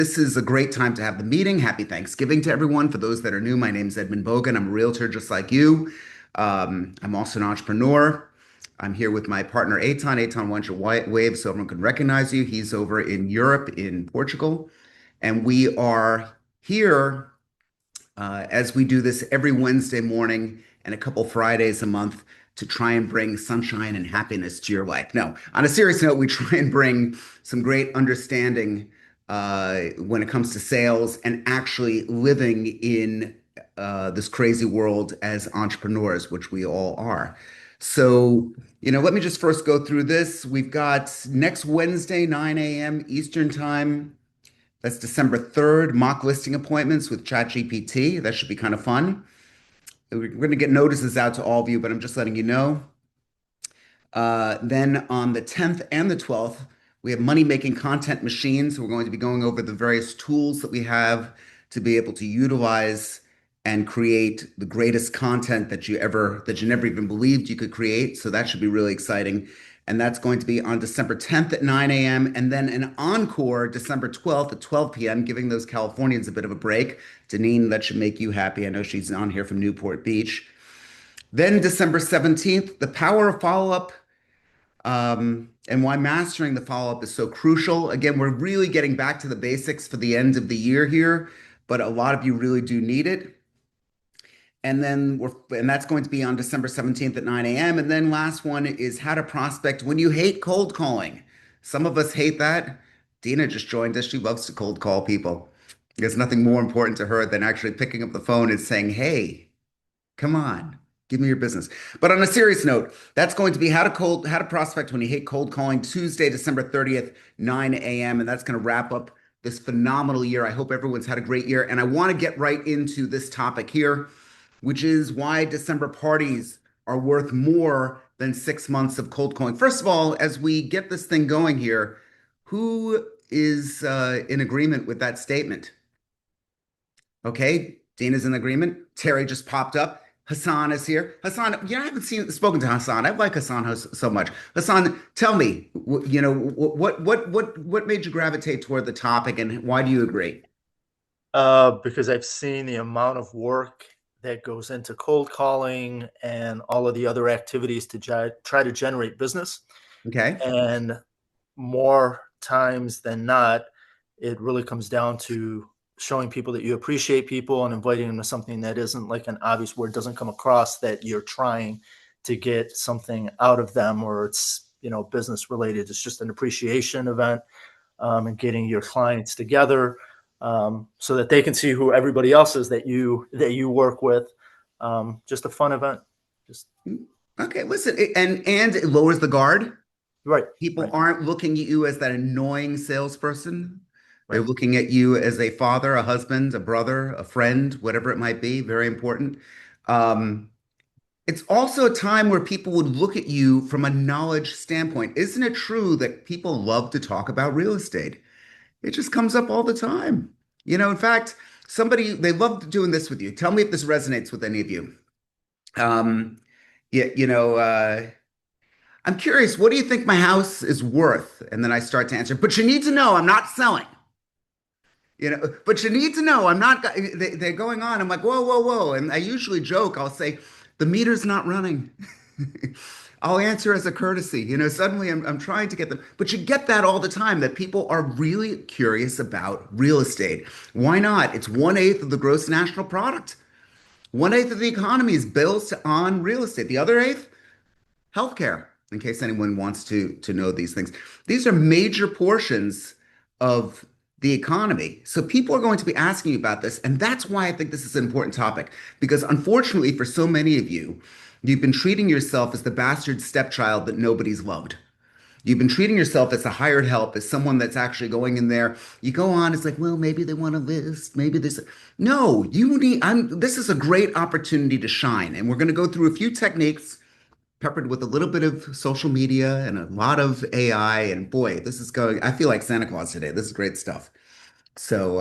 This is a great time to have the meeting. Happy Thanksgiving to everyone. For those that are new, my name is Edmund Bogen. I'm a realtor just like you. I'm also an entrepreneur. I'm here with my partner, Eitan. Eitan, why don't you wave so everyone can recognize you? He's over in Europe, in Portugal. And we are here as we do this every Wednesday morning and a couple Fridays a month to try and bring sunshine and happiness to your life. No, on a serious note, we try and bring some great understanding when it comes to sales and actually living in this crazy world as entrepreneurs, which we all are. So, let me just first go through this. We've got next Wednesday, 9 a.m. Eastern Time. That's December 3rd, mock listing appointments with ChatGPT. That should be kind of fun. We're going to get notices out to all of you, but I'm just letting you know. Then on the 10th and the 12th, we have money-making content machines. We're going to be going over the various tools that we have to be able to utilize and create the greatest content that you never even believed you could create. So that should be really exciting. And that's going to be on December 10th at 9 a.m. and then an encore December 12th at 12 p.m., giving those Californians a bit of a break. Deneen, that should make you happy. I know she's on here from Newport Beach. Then December 17th, the power of follow-up and why mastering the follow-up is so crucial. Again, we're really getting back to the basics for the end of the year here, but a lot of you really do need it. And that's going to be on December 17th at 9 a.m. And then last one is how to prospect when you hate cold calling. Some of us hate that. Dina just joined us. She loves to cold call people. There's nothing more important to her than actually picking up the phone and saying, hey, come on, give me your business. But on a serious note, that's going to be how to prospect when you hate cold calling, Tuesday, December 30th, 9 a.m. And that's going to wrap up this phenomenal year. I hope everyone's had a great year. And I want to get right into this topic here, which is why December parties are worth more than 6 months of cold calling. First of all, as we get this thing going here, who is in agreement with that statement? Okay, Dina's in agreement. Terry just popped up. Hassan is here. Hassan, I haven't spoken to Hassan. I like Hassan so much. Hassan, tell me, what made you gravitate toward the topic, and why do you agree? Because I've seen the amount of work that goes into cold calling and all of the other activities to try to generate business. Okay. And more times than not, it really comes down to showing people that you appreciate people and inviting them to something that isn't like an obvious word, doesn't come across that you're trying to get something out of them or it's, business related. It's just an appreciation event, and getting your clients together so that they can see who everybody else is that you work with. Just a fun event. Just Okay, listen, and it lowers the guard. right, People right, aren't looking at you as that annoying salesperson. They're right. looking at you as a father, a husband, a brother, a friend, whatever it might be. Very important. Um, it's also a time where people would look at you from a knowledge standpoint. Isn't it true that people love to talk about real estate? It just comes up all the time. In fact, they love doing this with you. Tell me if this resonates with any of you. Um, yeah, I'm curious, what do you think my house is worth? And then I start to answer, but you need to know I'm not selling. But you need to know I'm not, they're going on. I'm like, whoa, whoa, whoa. And I usually joke, I'll say, the meter's not running. I'll answer as a courtesy. Suddenly I'm trying to get them. But you get that all the time that people are really curious about real estate. Why not? It's 1/8 of the gross national product. 1/8 of the economy is built on real estate. The other eighth, healthcare, in case anyone wants to know these things. These are major portions of the economy. So people are going to be asking you about this. And that's why I think this is an important topic. Because unfortunately, for so many of you, you've been treating yourself as the bastard stepchild that nobody's loved. You've been treating yourself as a hired help, as someone that's actually going in there. You go on, it's like, well, maybe they want a list, maybe this. No, this is a great opportunity to shine. And we're going to go through a few techniques peppered with a little bit of social media and a lot of AI. And boy, I feel like Santa Claus today. This is great stuff. So,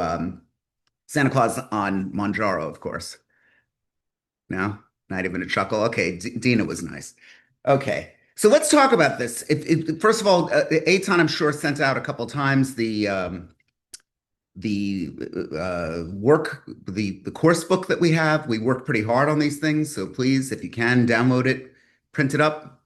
Santa Claus on Manjaro, of course. No, not even a chuckle. Okay, Dina was nice. Okay, so let's talk about this. First of all, Eitan, I'm sure, sent out a couple times the the course book that we have. We work pretty hard on these things. So please, if you can, download it, print it up,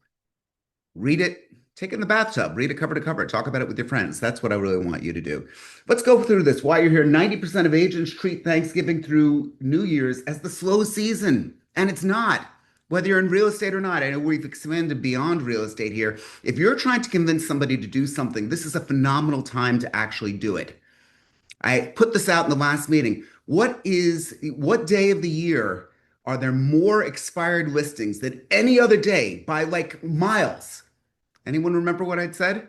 read it, take it in the bathtub, read it cover to cover, talk about it with your friends. That's what I really want you to do. Let's go through this. While you're here, 90% of agents treat Thanksgiving through New Year's as the slow season, and it's not. Whether you're in real estate or not, I know we've expanded beyond real estate here. If you're trying to convince somebody to do something, this is a phenomenal time to actually do it. I put this out in the last meeting. What day of the year are there more expired listings than any other day by like miles? Anyone remember what I'd said?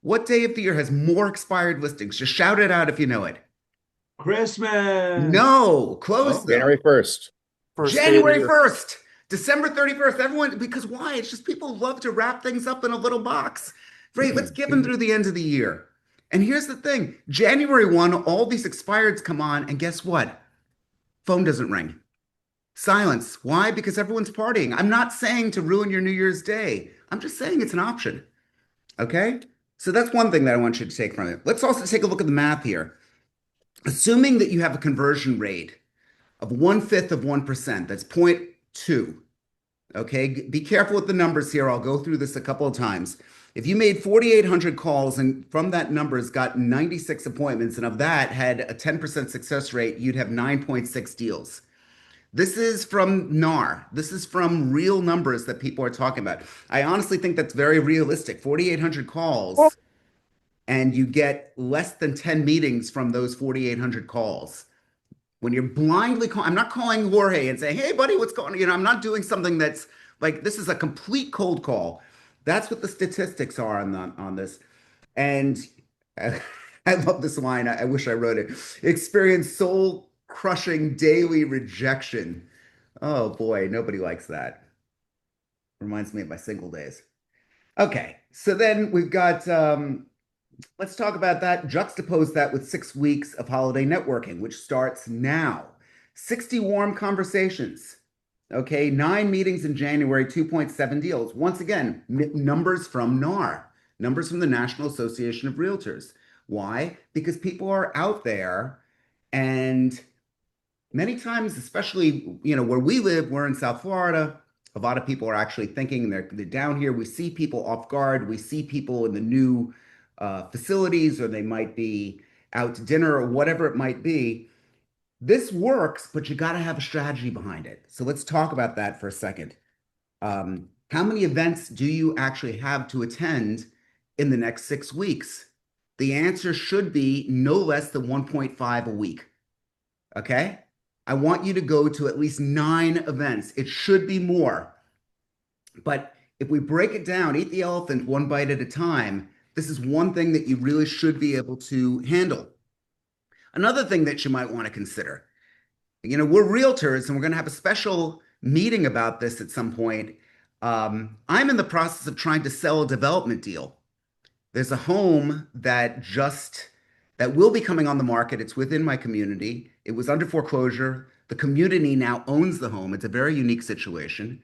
What day of the year has more expired listings? Just shout it out if you know it. Christmas. No, close Oh, though. January 1st. First day of the January year. 1st, December 31st. Everyone, because why? It's just people love to wrap things up in a little box. Great, let's give them through the end of the year. And here's the thing, January 1, all these expireds come on, and guess what? Phone doesn't ring. Silence. Why? Because everyone's partying. I'm not saying to ruin your New Year's Day. I'm just saying it's an option. Okay? So that's one thing that I want you to take from it. Let's also take a look at the math here. Assuming that you have a conversion rate of 1/5 of 1%, that's 0.2. Okay, be careful with the numbers here. I'll go through this a couple of times. If you made 4,800 calls and from that numbers got 96 appointments, and of that had a 10% success rate, you'd have 9.6 deals. This is from NAR. This is from real numbers that people are talking about. I honestly think that's very realistic. 4,800 calls, and you get less than 10 meetings from those 4,800 calls. When you're blindly calling, I'm not calling Jorge and saying, hey, buddy, what's going on? I'm not doing something that's like, this is a complete cold call. That's what the statistics are on this. And I love this line. I wish I wrote it. Experience soul crushing daily rejection. Oh boy, nobody likes that. Reminds me of my single days. Okay, so then we've got let's talk about that. Juxtapose that with 6 weeks of holiday networking, which starts now. 60 warm conversations. Okay, 9 meetings in January, 2.7 deals. Once again, numbers from NAR, numbers from the National Association of Realtors. Why? Because people are out there, and many times, especially where we live, we're in South Florida. A lot of people are actually thinking they're down here. We see people off guard. We see people in the new facilities, or they might be out to dinner or whatever it might be. This works, but you got to have a strategy behind it. So let's talk about that for a second. How many events do you actually have to attend in the next 6 weeks? The answer should be no less than 1.5 a week. Okay? I want you to go to at least 9 events. It should be more. But if we break it down, eat the elephant one bite at a time, this is one thing that you really should be able to handle. Another thing that you might want to consider, we're realtors and we're going to have a special meeting about this at some point. I'm in the process of trying to sell a development deal. There's a home that will be coming on the market. It's within my community. It was under foreclosure. The community now owns the home. It's a very unique situation.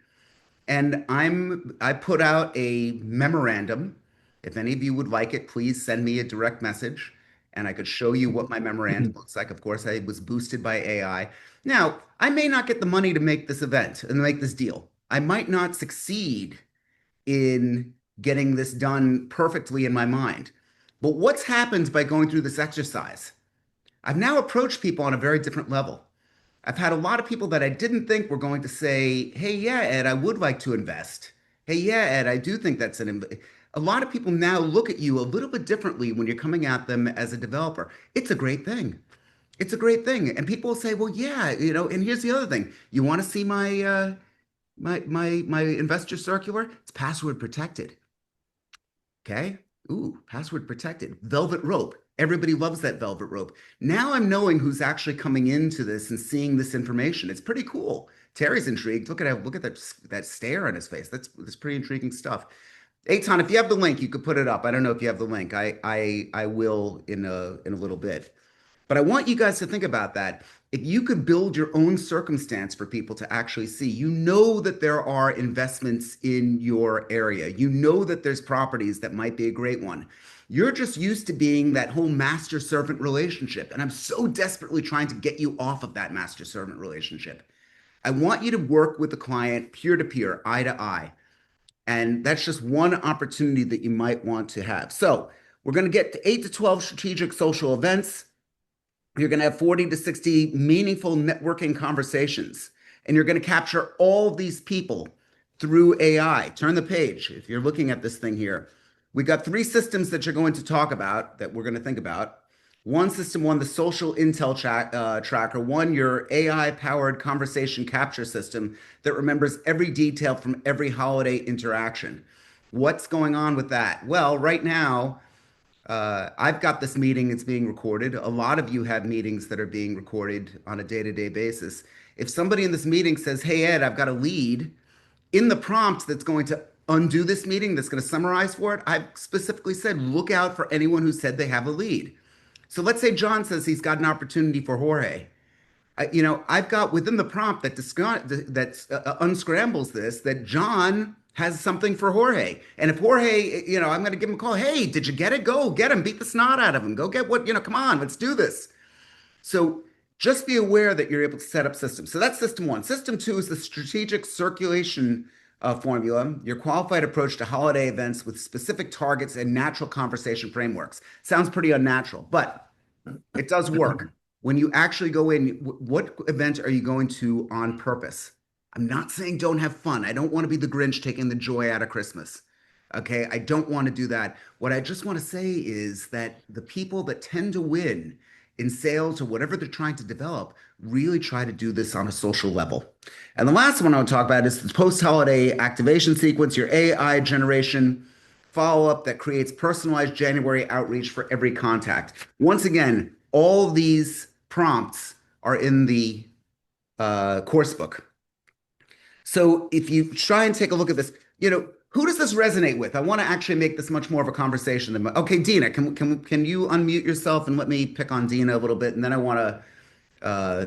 And I put out a memorandum. If any of you would like it, please send me a direct message and I could show you what my memorandum looks like. Of course, I was boosted by AI. Now, I may not get the money to make this event and make this deal. I might not succeed in getting this done perfectly in my mind. But what's happened by going through this exercise? I've now approached people on a very different level. I've had a lot of people that I didn't think were going to say, hey, yeah, Ed, I would like to invest. Hey, yeah, Ed, I do think that's a lot of people now look at you a little bit differently when you're coming at them as a developer. It's a great thing. It's a great thing. And people will say, well, yeah, and here's the other thing. You want to see my my investor circular? It's password protected. Okay. Ooh, password protected. Velvet rope. Everybody loves that velvet rope. Now I'm knowing who's actually coming into this and seeing this information. It's pretty cool. Terry's intrigued. Look at that stare on his face. That's pretty intriguing stuff. Eitan, if you have the link, you could put it up. I don't know if you have the link. I will in a little bit. But I want you guys to think about that. If you could build your own circumstance for people to actually see, that there are investments in your area. That there's properties that might be a great one. You're just used to being that whole master-servant relationship. And I'm so desperately trying to get you off of that master-servant relationship. I want you to work with the client peer to peer, eye to eye. And that's just one opportunity that you might want to have. So we're going to get to 8 to 12 strategic social events. You're going to have 40 to 60 meaningful networking conversations. And you're going to capture all these people through AI. Turn the page if you're looking at this thing here. We got three systems that you're going to talk about that we're going to think about. One system, one, the social intel tracker, one, your AI powered conversation capture system that remembers every detail from every holiday interaction. What's going on with that? Well, right now, I've got this meeting, it's being recorded. A lot of you have meetings that are being recorded on a day-to-day basis. If somebody in this meeting says, hey, Ed, I've got a lead, in the prompt that's going to undo this meeting, that's going to summarize for it, I've specifically said, look out for anyone who said they have a lead. So let's say John says he's got an opportunity for Jorge. I've got within the prompt that unscrambles this, that John has something for Jorge. And if Jorge, I'm going to give him a call. Hey, did you get it? Go get him. Beat the snot out of him. Go get come on, let's do this. So just be aware that you're able to set up systems. So that's system one. System two is the strategic circulation formula, your qualified approach to holiday events with specific targets and natural conversation frameworks. Sounds pretty unnatural, but it does work. When you actually go in, what event are you going to on purpose? I'm not saying don't have fun. I don't want to be the Grinch taking the joy out of Christmas. Okay, I don't want to do that. What I just want to say is that the people that tend to win in sales or whatever they're trying to develop really try to do this on a social level. And the last one I'll talk about is the post-holiday activation sequence, your AI generation follow-up that creates personalized January outreach for every contact. Once again, all these prompts are in the course book. So if you try and take a look at this, who does this resonate with? I want to actually make this much more of a conversation than okay, Dina, can you unmute yourself and let me pick on Dina a little bit, and then I want to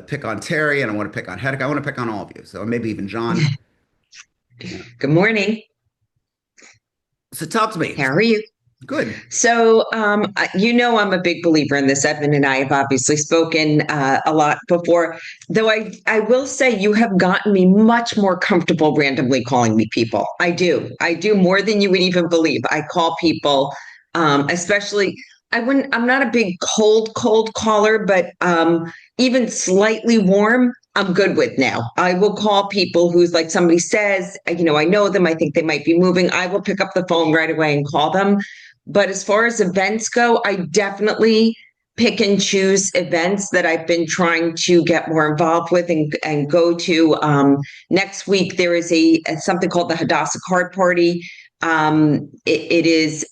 pick on Terry, and I want to pick on Hedek. I want to pick on all of you, so maybe even John. Yeah. Good morning. So talk to me. How are you? Good. So, I'm a big believer in this. Edmund and I have obviously spoken a lot before, though I will say you have gotten me much more comfortable randomly calling me people. I do more than you would even believe. I call people, especially, I'm not a big cold caller, but even slightly warm, I'm good with now. I will call people who's like somebody says, I know them, I think they might be moving. I will pick up the phone right away and call them. But as far as events go, I definitely pick and choose events that I've been trying to get more involved with and go to. Next week, there is something called the Hadassah Card Party. It's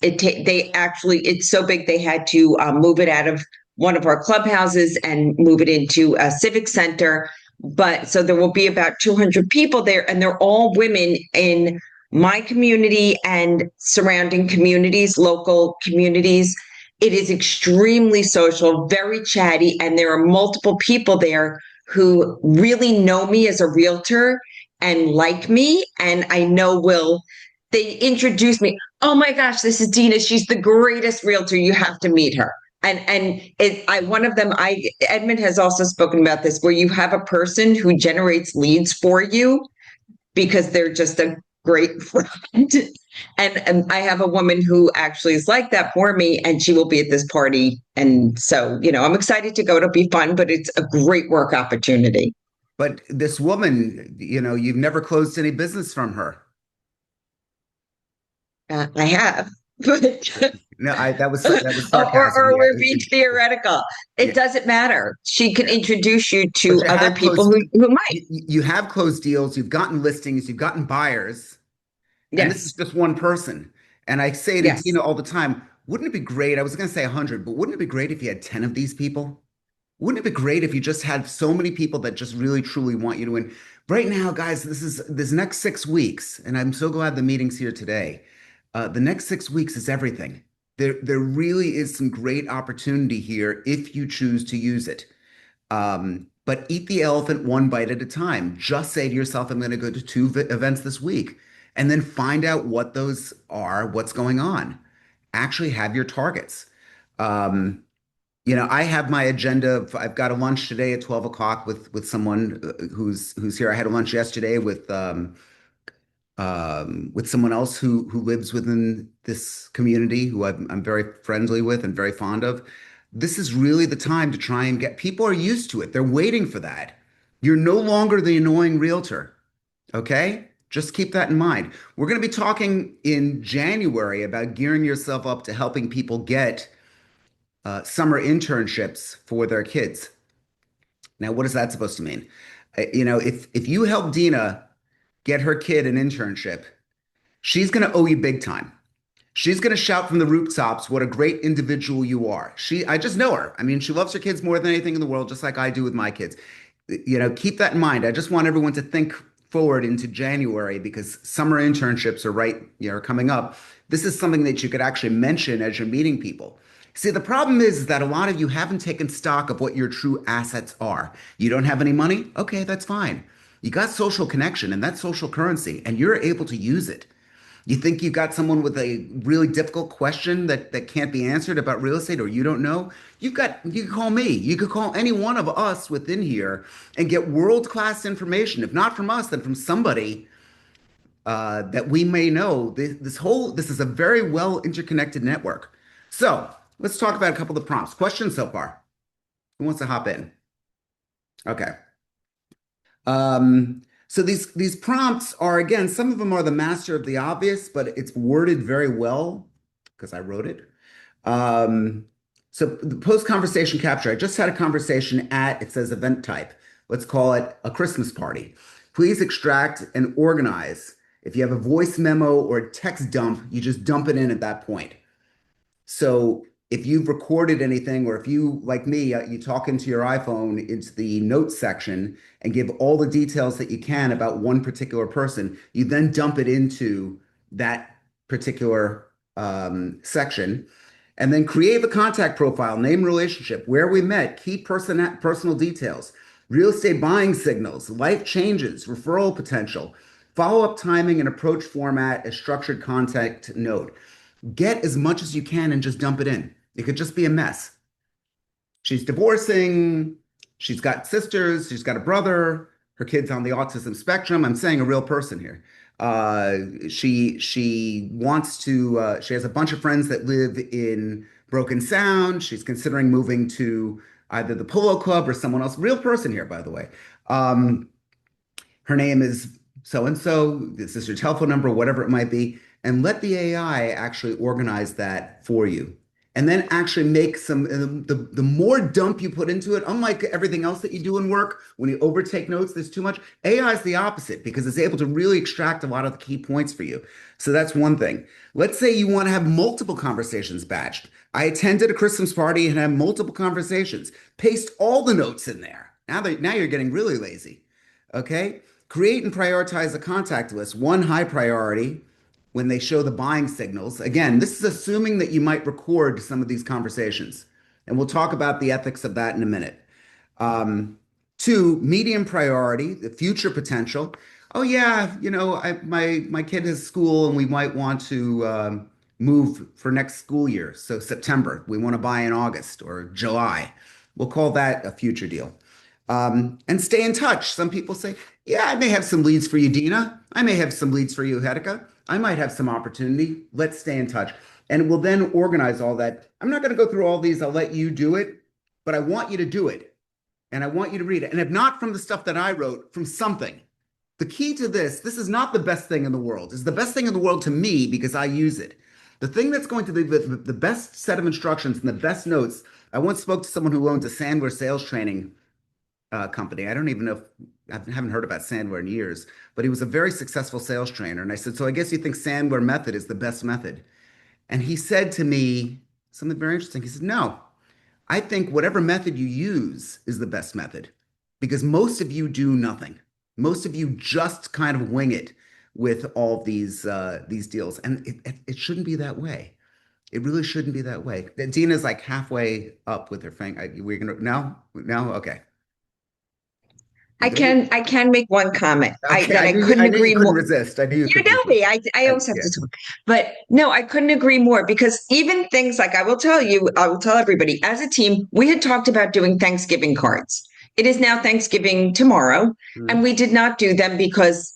so big they had to move it out of one of our clubhouses and move it into a civic center. But so there will be about 200 people there, and they're all women in my community and surrounding communities, local communities. It is extremely social, very chatty, and there are multiple people there who really know me as a realtor and like me, and I know they introduce me. Oh my gosh, this is Dina. She's the greatest realtor. You have to meet her. One of them, Edmund has also spoken about this, where you have a person who generates leads for you because they're just a great friend. And I have a woman who actually is like that for me, and she will be at this party. And so, I'm excited to go. It'll be fun, but it's a great work opportunity. But this woman, you've never closed any business from her. I have. No, that was sarcasm. Or we're being theoretical. It doesn't matter. She can introduce you to other people who might. You have closed deals, you've gotten listings, you've gotten buyers, and this is just one person. And I say to Dina all the time, wouldn't it be great? I was going to say 100, but wouldn't it be great if you had 10 of these people? Wouldn't it be great if you just had so many people that just really, truly want you to win? Right now, guys, this next 6 weeks, and I'm so glad the meeting's here today. The next 6 weeks is everything. There really is some great opportunity here if you choose to use it. But eat the elephant one bite at a time. Just say to yourself, I'm going to go to 2 events this week, and then find out what those are, what's going on. actually have your targets. Um, I have my agenda. I've got a lunch today at 12 o'clock with someone who's here. I had a lunch yesterday with someone else who lives within this community who I'm very friendly with and very fond of. This is really the time to try and get people are used to it. They're waiting for that. You're no longer the annoying realtor. Okay? Just keep that in mind. We're going to be talking in January about gearing yourself up to helping people get summer internships for their kids. Now, what is that supposed to mean? If you help Dina get her kid an internship, she's going to owe you big time. She's going to shout from the rooftops what a great individual you are. I just know her. I mean, she loves her kids more than anything in the world, just like I do with my kids. Keep that in mind. I just want everyone to think forward into January because summer internships are coming up. This is something that you could actually mention as you're meeting people. See, the problem is that a lot of you haven't taken stock of what your true assets are. You don't have any money? Okay, that's fine. You got social connection and that's social currency, and you're able to use it. You think you got someone with a really difficult question that can't be answered about real estate or you don't know? You can call me. You could call any one of us within here and get world-class information. If not from us, then from somebody that we may know. This is a very well interconnected network. So let's talk about a couple of the prompts. Questions so far? Who wants to hop in? Okay. So these prompts are, again, some of them are the master of the obvious, but it's worded very well because I wrote it. So the post-conversation capture, I just had a conversation it says event type. Let's call it a Christmas party. Please extract and organize. If you have a voice memo or a text dump, you just dump it in at that point. So if you've recorded anything, or if you, like me, you talk into your iPhone into the notes section and give all the details that you can about one particular person, you then dump it into that particular section, and then create the contact profile, name, relationship, where we met, key personal details, real estate buying signals, life changes, referral potential, follow-up timing, and approach format, a structured contact note. Get as much as you can and just dump it in. It could just be a mess. She's divorcing. She's got sisters. She's got a brother. Her kid's on the autism spectrum. I'm saying a real person here. She wants to. She has a bunch of friends that live in Broken Sound. She's considering moving to either the Polo Club or someone else. Real person here, by the way. Her name is so and so. This is your telephone number, whatever it might be, and let the AI actually organize that for you. And then actually make the more dump you put into it, unlike everything else that you do in work, when you overtake notes, there's too much. AI is the opposite because it's able to really extract a lot of the key points for you. So that's one thing. Let's say you want to have multiple conversations batched. I attended a Christmas party and had multiple conversations. Paste all the notes in there. Now you're getting really lazy. Okay? Create and prioritize a contact list. One high priority when they show the buying signals. Again, this is assuming that you might record some of these conversations. And we'll talk about the ethics of that in a minute. Two, medium priority, the future potential. Oh yeah, my kid has school and we might want to move for next school year. So September, we want to buy in August or July. We'll call that a future deal. And stay in touch. Some people say, yeah, I may have some leads for you, Dina. I may have some leads for you, Hedika. I might have some opportunity. Let's stay in touch. And we'll then organize all that. I'm not going to go through all these. I'll let you do it, but I want you to do it. And I want you to read it. And if not from the stuff that I wrote, from something. The key to this is not the best thing in the world. It's the best thing in the world to me because I use it. The thing that's going to be the best set of instructions and the best notes. I once spoke to someone who owns a Sandler sales training company. I don't even know I haven't heard about Sandler in years, but he was a very successful sales trainer. And I said, so I guess you think Sandler method is the best method? And he said to me something very interesting. He said, no, I think whatever method you use is the best method because most of you do nothing. Most of you just kind of wing it with all these deals. And it shouldn't be that way. It really shouldn't be that way. Dina's like halfway up with her thing. We're gonna no? Okay. I can make one comment. Okay, I couldn't I knew you agree couldn't more. resist. I knew you You couldn't know resist. me. I always have Yeah. to talk. But no, I couldn't agree more because even things like I will tell everybody, as a team, we had talked about doing Thanksgiving cards. It is now Thanksgiving tomorrow, and Mhm. we did not do them because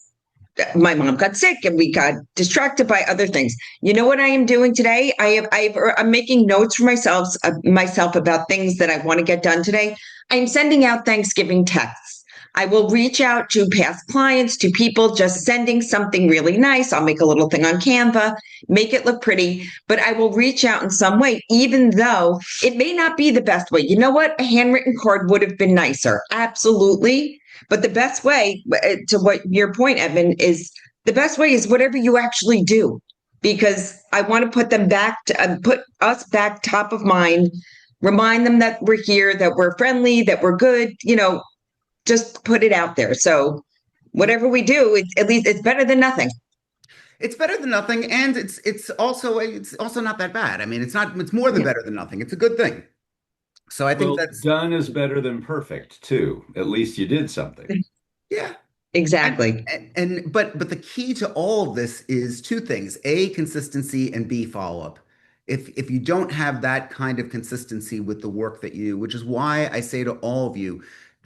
my mom got sick and we got distracted by other things. You know what I am doing today? I'm making notes for myself about things that I want to get done today. I'm sending out Thanksgiving texts. I will reach out to past clients, to people, just sending something really nice. I'll make a little thing on Canva, make it look pretty, but I will reach out in some way, even though it may not be the best way. You know what? A handwritten card would have been nicer. Absolutely. But the best way, to what your point, Evan, is the best way is whatever you actually do, because I want to put us back top of mind, remind them that we're here, that we're friendly, that we're good. Just put it out there. So whatever we do, at least it's better than nothing. It's better than nothing, and it's also not that bad. I mean, it's more than Yeah, better than nothing. It's a good thing. So I think Well, that's done is better than perfect, too. At least you did something. yeah. And, exactly. but the key to all of this is two things: A, consistency, and B, follow-up. If you don't have that kind of consistency with the work that you do, which is why I say to all of you,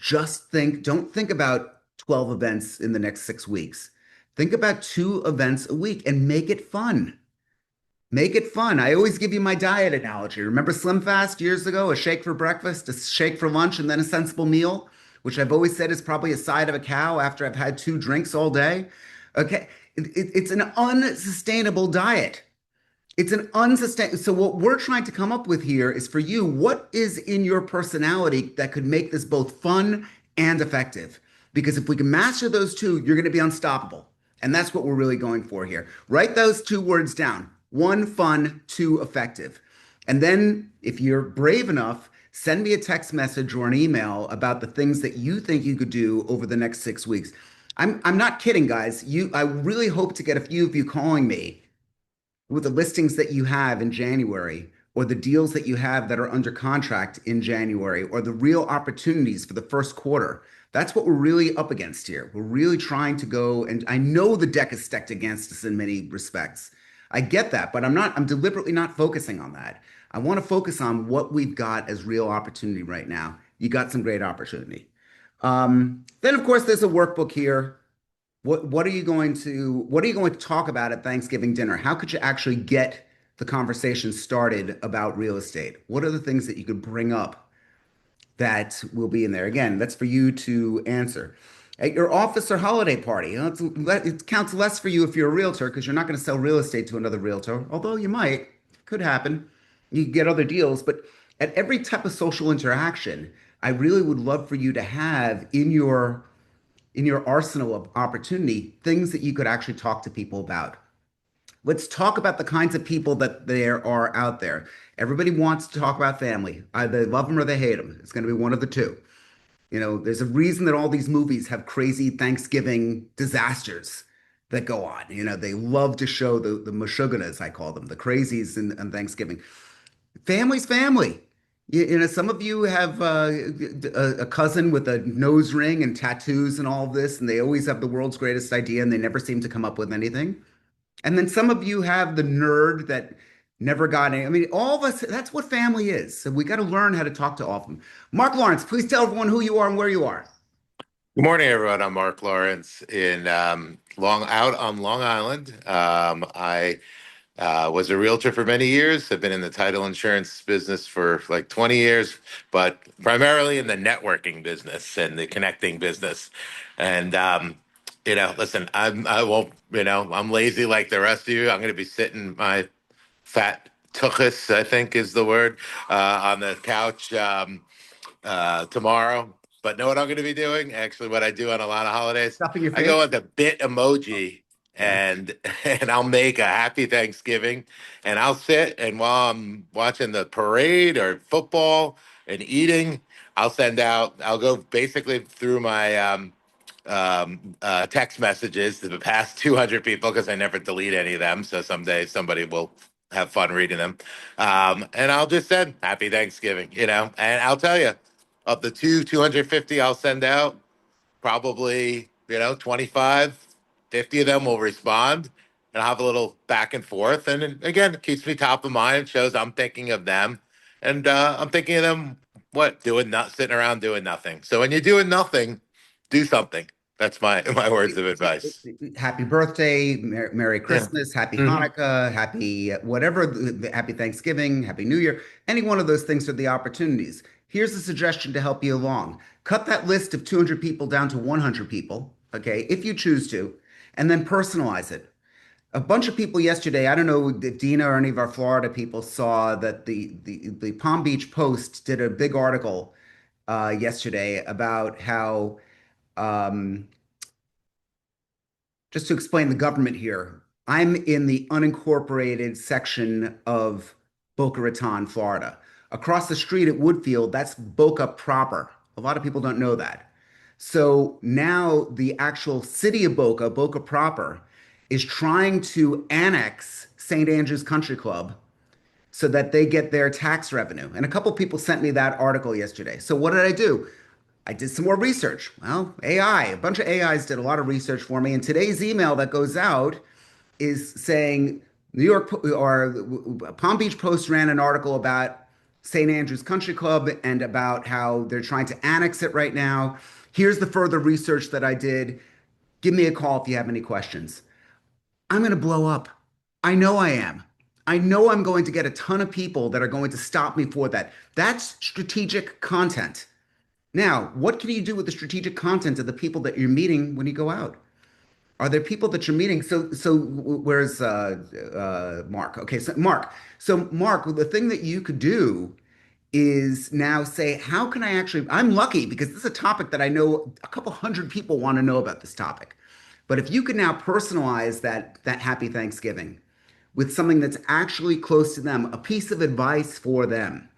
don't think about 12 events in the next 6 weeks. Think about 2 events a week and make it fun. Make it fun. I always give you my diet analogy. Remember Slim Fast years ago? A shake for breakfast, a shake for lunch, and then a sensible meal, which I've always said is probably a side of a cow after I've had 2 drinks all day. Okay. It's an unsustainable diet. It's an unsustainable. So what we're trying to come up with here is for you, what is in your personality that could make this both fun and effective? Because if we can master those two, you're going to be unstoppable. And that's what we're really going for here. Write those 2 words down. One, fun, two, effective. And then if you're brave enough, send me a text message or an email about the things that you think you could do over the next 6 weeks. I'm not kidding, guys. I really hope to get a few of you calling me with the listings that you have in January, or the deals that you have that are under contract in January, or the real opportunities for the first quarter. That's what we're really up against here. We're really trying to go, and I know the deck is stacked against us in many respects. I get that, but I'm deliberately not focusing on that. I want to focus on what we've got as real opportunity right now. You got some great opportunity. Then of course there's a workbook here. What are you going to talk about at Thanksgiving dinner? How could you actually get the conversation started about real estate? What are the things that you could bring up that will be in there? Again, that's for you to answer. At your office or holiday party, it counts less for you if you're a realtor because you're not going to sell real estate to another realtor, although you might. Could happen. You can get other deals, but at every type of social interaction, I really would love for you to have in your arsenal of opportunity, things that you could actually talk to people about. Let's talk about the kinds of people that there are out there. Everybody wants to talk about family. Either they love them or they hate them. It's going to be one of the two. There's a reason that all these movies have crazy Thanksgiving disasters that go on. They love to show the mashuganas, I call them, the crazies in Thanksgiving. Family's family. Some of you have a cousin with a nose ring and tattoos and all of this, and they always have the world's greatest idea and they never seem to come up with anything. And then some of you have the nerd that never got any. I mean, all of us, that's what family is. So we got to learn how to talk to all of them. Mark Lawrence, please tell everyone who you are and where you are. Good morning, everyone. I'm Mark Lawrence in out on Long Island. I was a realtor for many years. I've been in the title insurance business for like 20 years, but primarily in the networking business and the connecting business. And listen, I won't. I'm lazy like the rest of you. I'm going to be sitting my fat tuchus, I think is the word, on the couch. Tomorrow. But know what I'm going to be doing? Actually, what I do on a lot of holidays, Stuffing your I go face? with the bit emoji Yeah. and and I'll make a happy Thanksgiving, and I'll sit and while I'm watching the parade or football and eating, I'll go basically through my text messages to the past 200 people because I never delete any of them. So someday somebody will have fun reading them. And I'll just send happy Thanksgiving, and I'll tell you, of the 250 I'll send out, probably, 25, 50 of them will respond, and I'll have a little back and forth. And again, it keeps me top of mind, shows I'm thinking of them. And I'm thinking of them, what, sitting around doing nothing. So when you're doing nothing, do something. That's my words of advice. Happy birthday, Merry Yeah. Christmas, Happy Hmm. Hanukkah, Happy whatever, Happy Thanksgiving, Happy New Year. Any one of those things are the opportunities. Here's a suggestion to help you along. Cut that list of 200 people down to 100 people, okay, if you choose to, and then personalize it. A bunch of people yesterday, I don't know if Dina or any of our Florida people saw that the Palm Beach Post did a big article yesterday about how um, just to explain the government here, I'm in the unincorporated section of Boca Raton, Florida. Across the street at Woodfield, that's Boca proper. A lot of people don't know that. So now the actual city of Boca, Boca proper, is trying to annex St. Andrews Country Club so that they get their tax revenue. And a couple people sent me that article yesterday. So what did I do? I did some more research. Well, AI, a bunch of AIs did a lot of research for me. And today's email that goes out is saying New York or Palm Beach Post ran an article about St. Andrews Country Club and about how they're trying to annex it right now. Here's the further research that I did. Give me a call if you have any questions. I'm going to blow up. I know I am. I know I'm going to get a ton of people that are going to stop me for that. That's strategic content. Now, what can you do with the strategic content of the people that you're meeting when you go out? Are there people that you're meeting? So where's Mark? Okay, so Mark. So Mark, the thing that you could do is now say, how can I actually? I'm lucky because this is a topic that I know a couple hundred people want to know about this topic. But if you can now personalize that Happy Thanksgiving with something that's actually close to them, a piece of advice for them.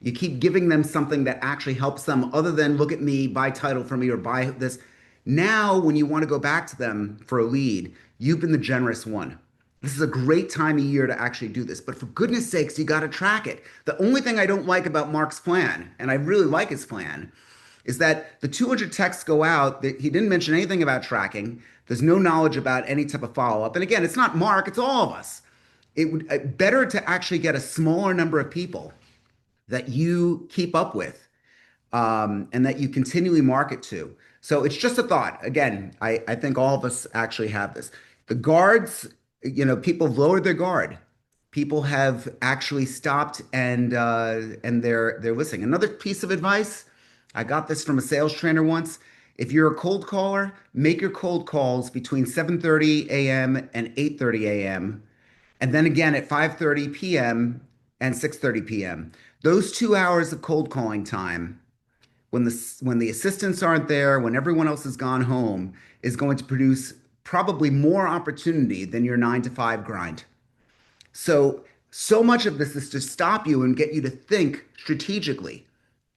You keep giving them something that actually helps them other than look at me, buy title from me, or buy this. Now, when you want to go back to them for a lead, you've been the generous one. This is a great time of year to actually do this. But for goodness sakes, you got to track it. The only thing I don't like about Mark's plan, and I really like his plan, is that the 200 texts go out that he didn't mention anything about tracking. There's no knowledge about any type of follow up. And again, it's not Mark, it's all of us. It would better to actually get a smaller number of people that you keep up with and that you continually market to. So it's just a thought. Again, I think all of us actually have this. The guards, people have lowered their guard. People have actually stopped and they're listening. Another piece of advice, I got this from a sales trainer once. If you're a cold caller, make your cold calls between 7:30 a.m. and 8:30 a.m. and then again at 5:30 p.m. and 6:30 p.m. Those 2 hours of cold calling time, when the assistants aren't there, when everyone else has gone home, is going to produce probably more opportunity than your 9 to 5 grind. So much of this is to stop you and get you to think strategically.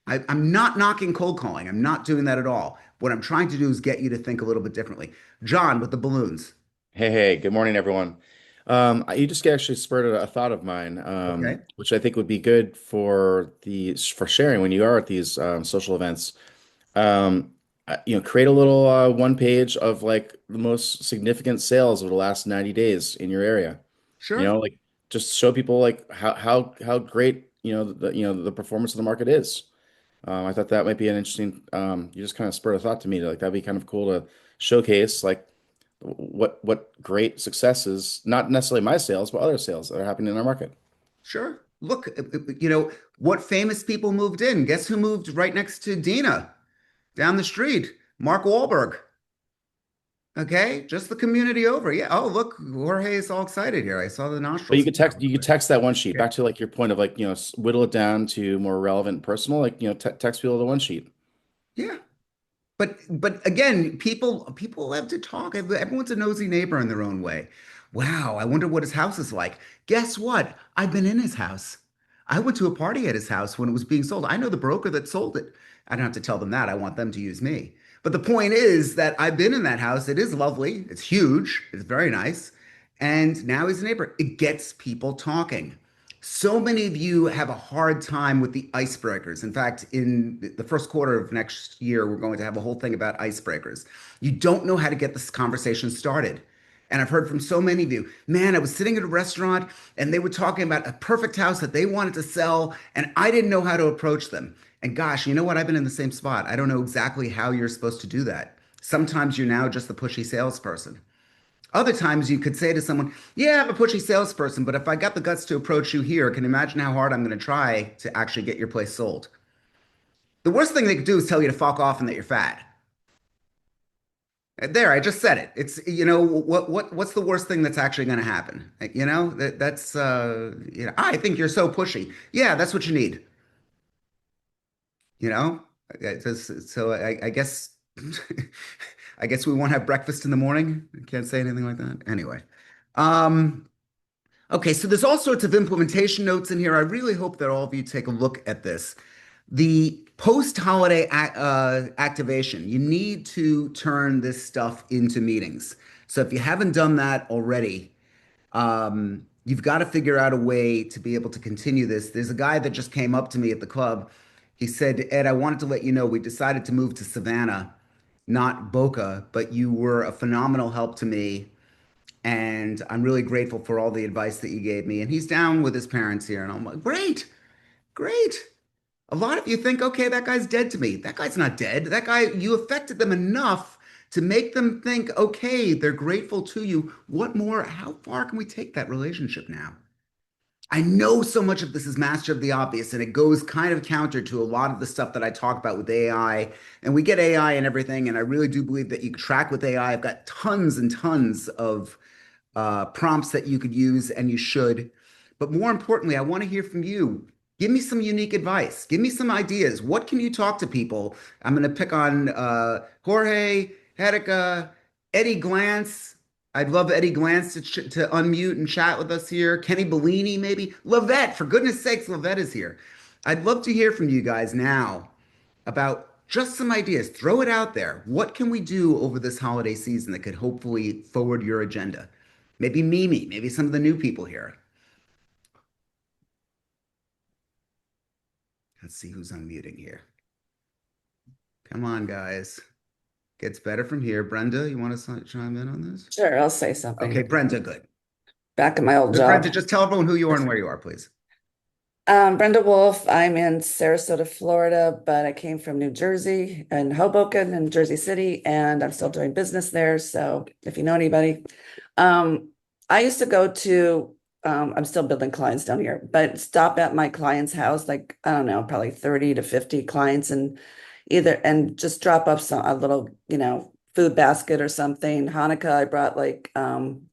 I'm not knocking cold calling. I'm not doing that at all. What I'm trying to do is get you to think a little bit differently. John, with the balloons. Hey, good morning, everyone. You just actually spurred a thought of mine, Okay. which I think would be good for sharing when you are at these social events. Create a little one page of like the most significant sales of the last 90 days in your area. Sure. Like just show people like how great the performance of the market is. I thought that might be an interesting. You just kind of spurred a thought to me. Like that'd be kind of cool to showcase like what great successes, not necessarily my sales, but other sales that are happening in our market. Sure. Look, what famous people moved in? Guess who moved right next to Dina down the street? Mark Wahlberg. Okay, just the community over. Yeah. Oh, look, Jorge is all excited here. I saw the But nostrils. you could text that one sheet Yeah. back to like your point of like, whittle it down to more relevant and personal, like, text people the one sheet. Yeah. But again, people love to talk. Everyone's a nosy neighbor in their own way. Wow, I wonder what his house is like. Guess what? I've been in his house. I went to a party at his house when it was being sold. I know the broker that sold it. I don't have to tell them that. I want them to use me. But the point is that I've been in that house. It is lovely. It's huge. It's very nice. And now he's a neighbor. It gets people talking. So many of you have a hard time with the icebreakers. In fact, in the first quarter of next year, we're going to have a whole thing about icebreakers. You don't know how to get this conversation started. And I've heard from so many of you, man, I was sitting at a restaurant and they were talking about a perfect house that they wanted to sell, and I didn't know how to approach them. And gosh, you know what? I've been in the same spot. I don't know exactly how you're supposed to do that. Sometimes you're now just the pushy salesperson. Other times you could say to someone, yeah, I'm a pushy salesperson, but if I got the guts to approach you here, can you imagine how hard I'm going to try to actually get your place sold? The worst thing they could do is tell you to fuck off and that you're fat. There, I just said it. It's, what's the worst thing that's actually going to happen? I think you're so pushy. Yeah, that's what you need. You know, I guess I guess we won't have breakfast in the morning. I can't say anything like that. Anyway. Um, okay, so there's all sorts of implementation notes in here. I really hope that all of you take a look at this. The post-holiday activation, you need to turn this stuff into meetings. So if you haven't done that already, you've got to figure out a way to be able to continue this. There's a guy that just came up to me at the club. He said, Ed, I wanted to let you know we decided to move to Savannah, not Boca, but you were a phenomenal help to me. And I'm really grateful for all the advice that you gave me. And he's down with his parents here. And I'm like, great, great. A lot of you think, okay, that guy's dead to me. That guy's not dead. That guy, you affected them enough to make them think, okay, they're grateful to you. What more? How far can we take that relationship now? I know so much of this is master of the obvious, and it goes kind of counter to a lot of the stuff that I talk about with AI. And we get AI and everything, and I really do believe that you can track with AI. I've got tons and tons of prompts that you could use, and you should. But more importantly, I want to hear from you. Give me some unique advice. Give me some ideas. What can you talk to people? I'm going to pick on Jorge, Hedeka, Eddie Glantz. I'd love Eddie Glantz to unmute and chat with us here. Kenny Bellini, maybe. Lavette, for goodness sakes, Lavette is here. I'd love to hear from you guys now about just some ideas. Throw it out there. What can we do over this holiday season that could hopefully forward your agenda? Maybe Mimi, maybe some of the new people here. Let's see who's unmuting here. Come on, guys. Gets better from here. Brenda, you want to chime in on this? Sure, I'll say something. Okay, Brenda, good. Back in my old job. Brenda, just tell everyone who you are and where you are, please. Brenda Wolf. I'm in Sarasota, Florida, but I came from New Jersey and Hoboken and Jersey City, and I'm still doing business there. So if you know anybody, I used to go to, I'm still building clients down here, but stop at my client's house, like, I don't know, probably 30 to 50 clients, and just drop up a little, food basket or something. Hanukkah, I brought like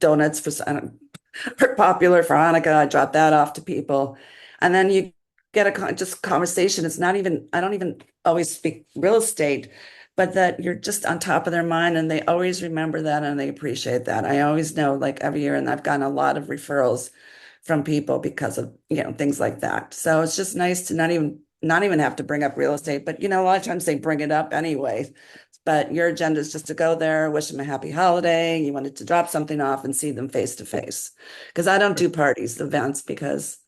donuts for popular for Hanukkah. I dropped that off to people. And then you get just conversation. It's not even, I don't even always speak real estate, but that you're just on top of their mind, and they always remember that and they appreciate that. I always know, like, every year, and I've gotten a lot of referrals from people because of, things like that. So it's just nice to not even have to bring up real estate, but a lot of times they bring it up anyway. But your agenda is just to go there, wish them a happy holiday. You wanted to drop something off and see them face to face. Because I don't do parties, events, because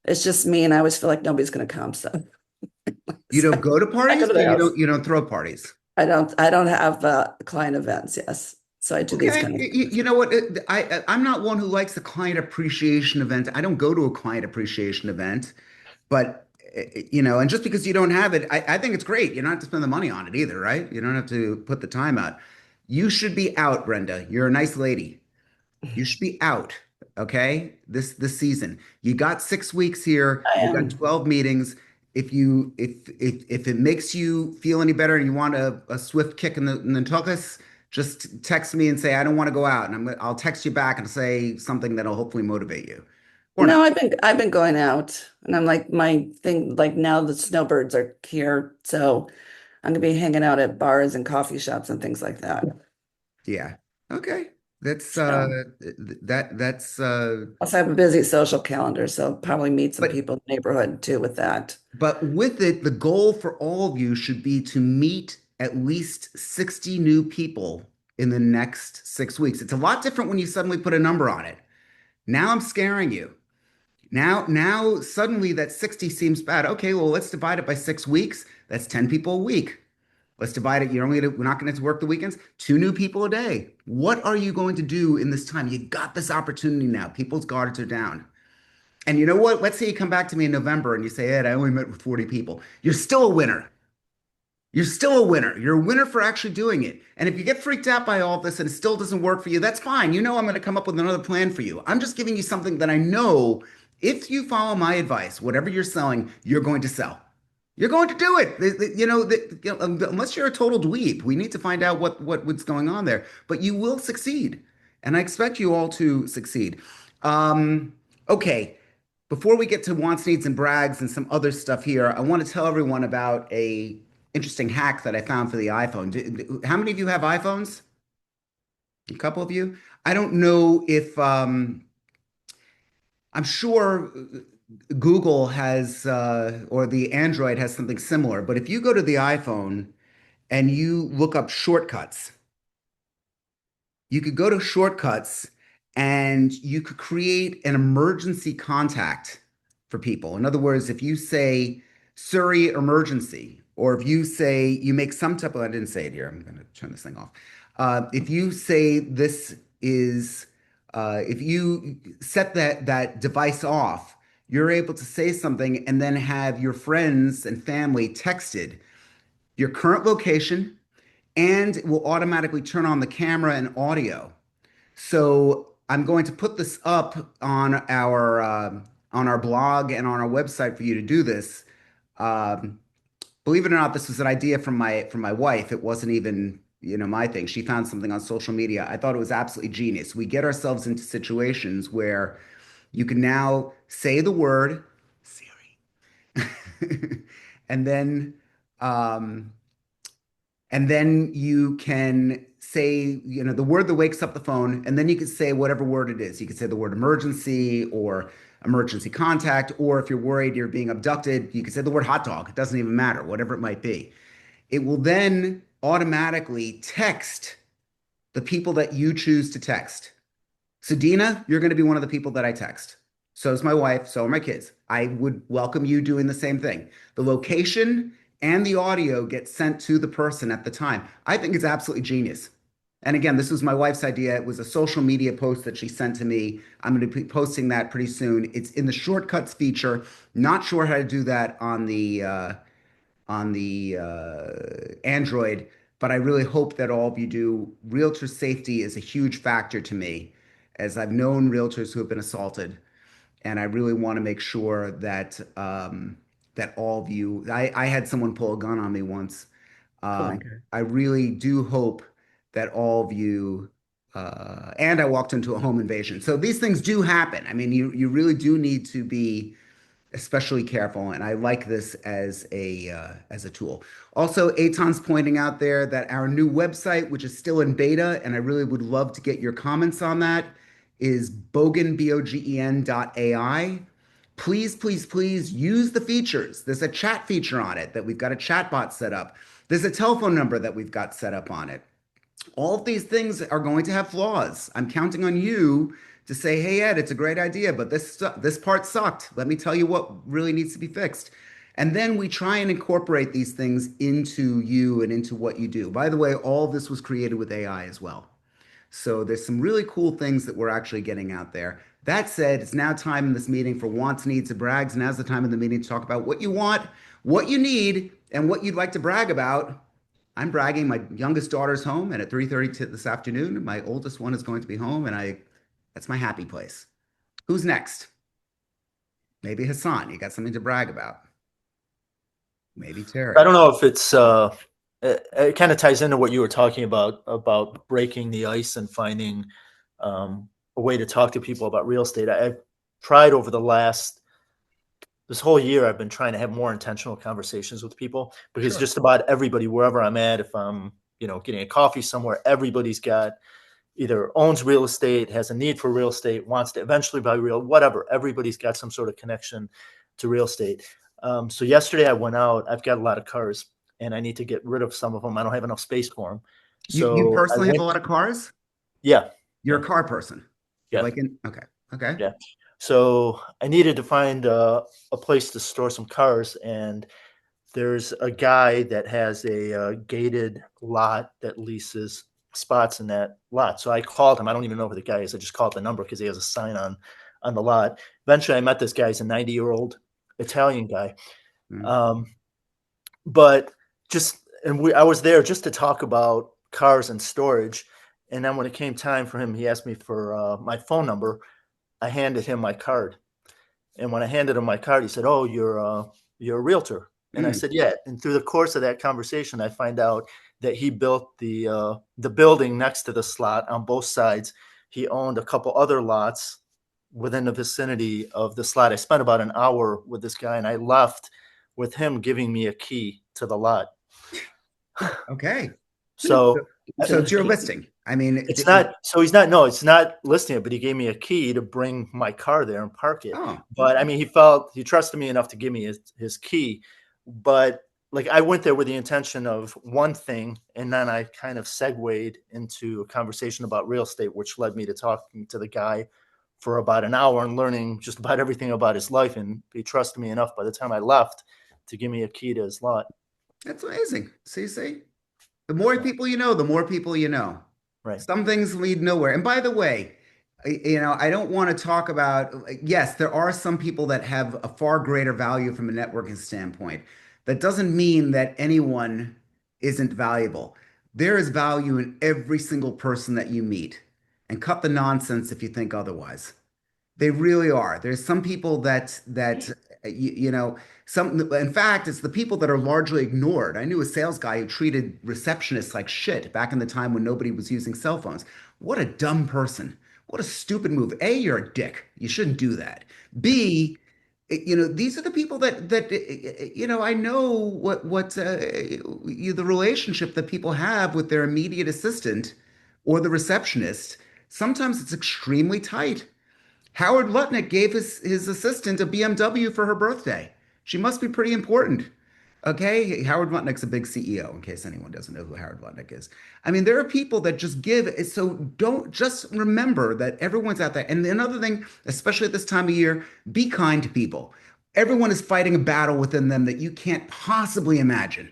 it's just me, and I always feel like nobody's going to come. So you don't go to parties, go to their house. You don't throw parties. I don't have client events. Yes, so I do these kind of. You know what? I'm not one who likes the client appreciation event. I don't go to a client appreciation event, but and just because you don't have it, I think it's great. You don't have to spend the money on it either, right? You don't have to put the time out. You should be out, Brenda. You're a nice lady. You should be out. Okay, this season you got 6 weeks here. You got 12 meetings. If it makes you feel any better and you want a swift kick in the tuchus, just text me and say I don't want to go out, and I'll text you back and say something that'll hopefully motivate you. Or No, not. I've been going out, and I'm like, my thing, like, now the snowbirds are here, so I'm gonna be hanging out at bars and coffee shops and things like that. Yeah. Okay. That's So that's also have a busy social calendar, so probably meet some but people in the neighborhood too with that. but with it, the goal for all of you should be to meet at least 60 new people in the next 6 weeks. It's a lot different when you suddenly put a number on it. Now I'm scaring you. Now suddenly that 60 seems bad. Okay, well, let's divide it by 6 weeks. That's 10 people a week. Let's divide it. We're not going to work the weekends. 2 new people a day. What are you going to do in this time? You got this opportunity now. People's guards are down. And you know what? Let's say you come back to me in November and you say, Ed, I only met with 40 people. You're still a winner. You're still a winner. You're a winner for actually doing it. And if you get freaked out by all this and it still doesn't work for you, that's fine. You know I'm going to come up with another plan for you. I'm just giving you something that I know if you follow my advice, whatever you're selling, you're going to sell. You're going to do it. Unless you're a total dweeb, we need to find out what's going on there. But you will succeed, and I expect you all to succeed. Okay, before we get to wants, needs, and brags and some other stuff here, I want to tell everyone about a interesting hack that I found for the iPhone. How many of you have iPhones? A couple of you. I don't know if I'm sure Google has or the Android has something similar, but if you go to the iPhone and you look up shortcuts, you could go to shortcuts and you could create an emergency contact for people. In other words, if you say Surrey emergency, or if you say you make some type of, I didn't say it here, I'm going to turn this thing off. If you say this is, if you set that device off, you're able to say something and then have your friends and family texted your current location, and it will automatically turn on the camera and audio. So I'm going to put this up on our blog and on our website for you to do this. Um, Believe it or not, this was an idea from my wife. It wasn't even, my thing. She found something on social media. I thought it was absolutely genius. We get ourselves into situations where you can now say the word Siri, and then um, and then you can say, the word that wakes up the phone, and then you can say whatever word it is. You could say the word emergency or emergency contact, or if you're worried you're being abducted, you can say the word hot dog. It doesn't even matter, whatever it might be. It will then automatically text the people that you choose to text. So, Dina, you're going to be one of the people that I text. So is my wife, so are my kids. I would welcome you doing the same thing. The location and the audio get sent to the person at the time. I think it's absolutely genius. And again, this was my wife's idea. It was a social media post that she sent to me. I'm going to be posting that pretty soon. It's in the shortcuts feature. Not sure how to do that on the Android, but I really hope that all of you do. Realtor safety is a huge factor to me, as I've known realtors who have been assaulted, and I really want to make sure that that all of you. I had someone pull a gun on me once. Oh, I really do hope that all of you. And I walked into a home invasion. So these things do happen. I mean, you really do need to be especially careful. And I like this as a tool. Also, Aton's pointing out there that our new website, which is still in beta, and I really would love to get your comments on that, is bogen.ai. Please, please, please use the features. There's a chat feature on it that we've got a chat bot set up. There's a telephone number that we've got set up on it. All of these things are going to have flaws. I'm counting on you to say, "Hey Ed, it's a great idea, but this part sucked. Let me tell you what really needs to be fixed." And then we try and incorporate these things into you and into what you do. By the way, all of this was created with AI as well. So there's some really cool things that we're actually getting out there. That said, it's now time in this meeting for wants, needs, and brags. Now's the time in the meeting to talk about what you want, what you need, and what you'd like to brag about. I'm bragging. My youngest daughter's home, and at 3:30 this afternoon, my oldest one is going to be home, and that's my happy place. Who's next? Maybe Hassan. You got something to brag about. Maybe Terry. I don't know if it's it kind of ties into what you were talking about breaking the ice and finding a way to talk to people about real estate. I've tried over this whole year. I've been trying to have more intentional conversations with people, because Sure. just about everybody, wherever I'm at, if I'm getting a coffee somewhere, everybody's got either owns real estate, has a need for real estate, wants to eventually buy whatever. Everybody's got some sort of connection to real estate. So yesterday I went out. I've got a lot of cars, and I need to get rid of some of them. I don't have enough space for them. You So personally have a lot of cars? yeah, You're yeah, a car person. yeah, Okay. Okay. yeah. So I needed to find a place to store some cars, and there's a guy that has a gated lot that leases spots in that lot. So I called him. I don't even know who the guy is. I just called the number because he has a sign on the lot. Eventually, I met this guy. He's a 90-year-old Italian guy. Mm. Um, but just I was there just to talk about cars and storage. And then when it came time for him, he asked me for my phone number. I handed him my card. And when I handed him my card, he said, "Oh, you're a realtor." And I Mm. said, "Yeah." And through the course of that conversation, I find out that he built the building next to the slot on both sides. He owned a couple other lots within the vicinity of the slot. I spent about an hour with this guy, and I left with him giving me a key to the lot. Okay. So So it's your listing. I mean, it's not, so he's not, no, it's not listing it, but he gave me a key to bring my car there and park it. oh, But I mean, he trusted me enough to give me his key. But like I went there with the intention of one thing, and then I kind of segued into a conversation about real estate, which led me to talking to the guy for about an hour and learning just about everything about his life. And he trusted me enough by the time I left to give me a key to his lot. that's amazing. See, the more people you know, the more people you know. Right. Some things lead nowhere. And by the way, I don't want to talk about, yes, there are some people that have a far greater value from a networking standpoint. That doesn't mean that anyone isn't valuable. There is value in every single person that you meet. And cut the nonsense if you think otherwise. They really are. There's some people that some in fact it's the people that are largely ignored. I knew a sales guy who treated receptionists like shit back in the time when nobody was using cell phones. What a dumb person. What a stupid move. A, you're a dick. You shouldn't do that. B, these are the people that I know the relationship that people have with their immediate assistant or the receptionist. Sometimes it's extremely tight. Howard Lutnick gave his assistant a BMW for her birthday. She must be pretty important. Okay, Howard Lutnick's a big CEO, in case anyone doesn't know who Howard Lutnick is. I mean, there are people that just give. So don't just remember that everyone's out there. And another thing, especially at this time of year, be kind to people. Everyone is fighting a battle within them that you can't possibly imagine.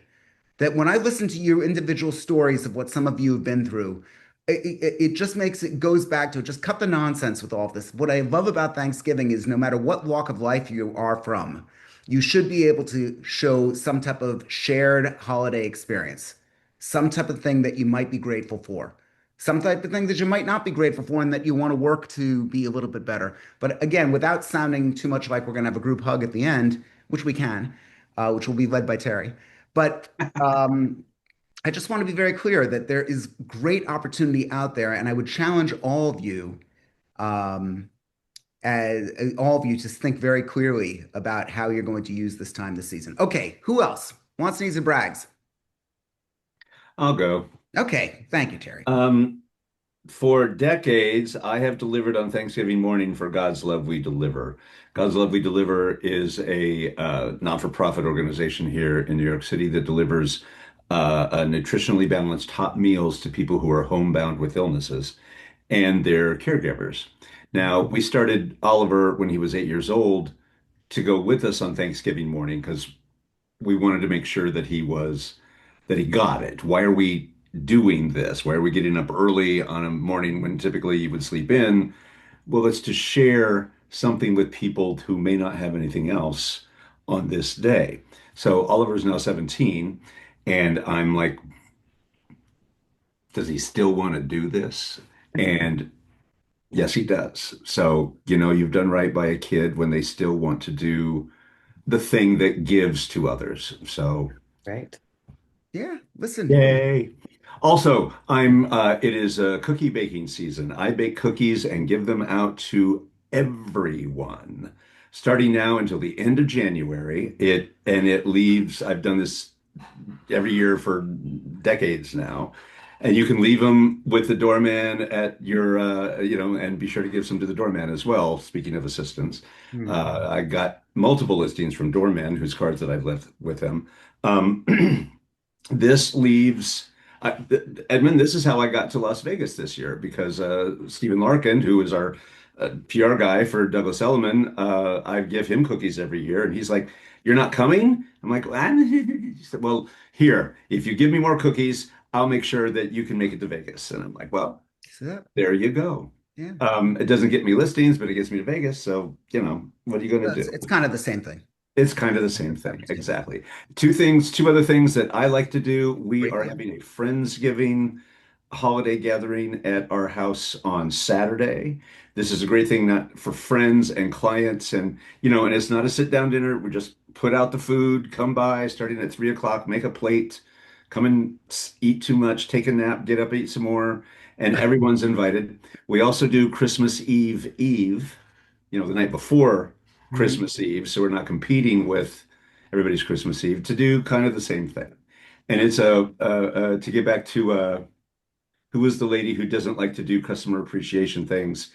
That when I listen to your individual stories of what some of you have been through, it just goes back to just cut the nonsense with all of this. What I love about Thanksgiving is no matter what walk of life you are from, you should be able to show some type of shared holiday experience, some type of thing that you might be grateful for, some type of thing that you might not be grateful for, and that you want to work to be a little bit better. But again, without sounding too much like we're going to have a group hug at the end, which we can, which will be led by Terry. But I just want to be very clear that there is great opportunity out there, and I would challenge um, all of you to think very clearly about how you're going to use this time this season. Okay, who else wants, needs, and brags? I'll go. Okay, thank you, Terry. For decades, I have delivered on Thanksgiving morning for God's Love We Deliver. God's Love We Deliver is a not-for-profit organization here in New York City that delivers nutritionally balanced hot meals to people who are homebound with illnesses and their caregivers. Now, we started Oliver when he was 8 years old to go with us on Thanksgiving morning because we wanted to make sure that he got it. Why are we doing this? Why are we getting up early on a morning when typically you would sleep in? Well, it's to share something with people who may not have anything else on this day. So Oliver's now 17, and I'm like, does he still want to do this? And yes, he does. So, you've done right by a kid when they still want to do the thing that gives to others. So, Right. Yeah, listen. yay. Also, it is cookie baking season. I bake cookies and give them out to everyone. Starting now until the end of January, it leaves, I've done this every year for decades now. And you can leave them with the doorman at your, and be sure to give some to the doorman as well. Speaking of assistants, Hmm. I got multiple listings from doormen whose cards that I've left with them. Um, this leaves, Edmund, this is how I got to Las Vegas this year because Stephen Larkin, who is our PR guy for Douglas Elliman, I give him cookies every year, and he's like, "You're not coming?" I'm like, "What?" He said, "Well, here, if you give me more cookies, I'll make sure that you can make it to Vegas." And I'm like, "Well, See that? there you go." Yeah. It doesn't get me listings, but it gets me to Vegas. So, what are you going to It's, do? it's kind of the same thing. It's kind of the same thing. Exactly. Two other things that I like to do. We Great are thing. having a Friendsgiving holiday gathering at our house on Saturday. This is a great thing not for friends and clients and it's not a sit down dinner. We just put out the food, come by starting at 3 o'clock, make a plate, come and eat too much, take a nap, get up, eat some more, and everyone's invited. We also do Christmas Eve, the night before Mhm. Christmas Eve, so we're not competing with everybody's Christmas Eve to do kind of the same thing. And it's to get back to who is the lady who doesn't like to do customer appreciation things.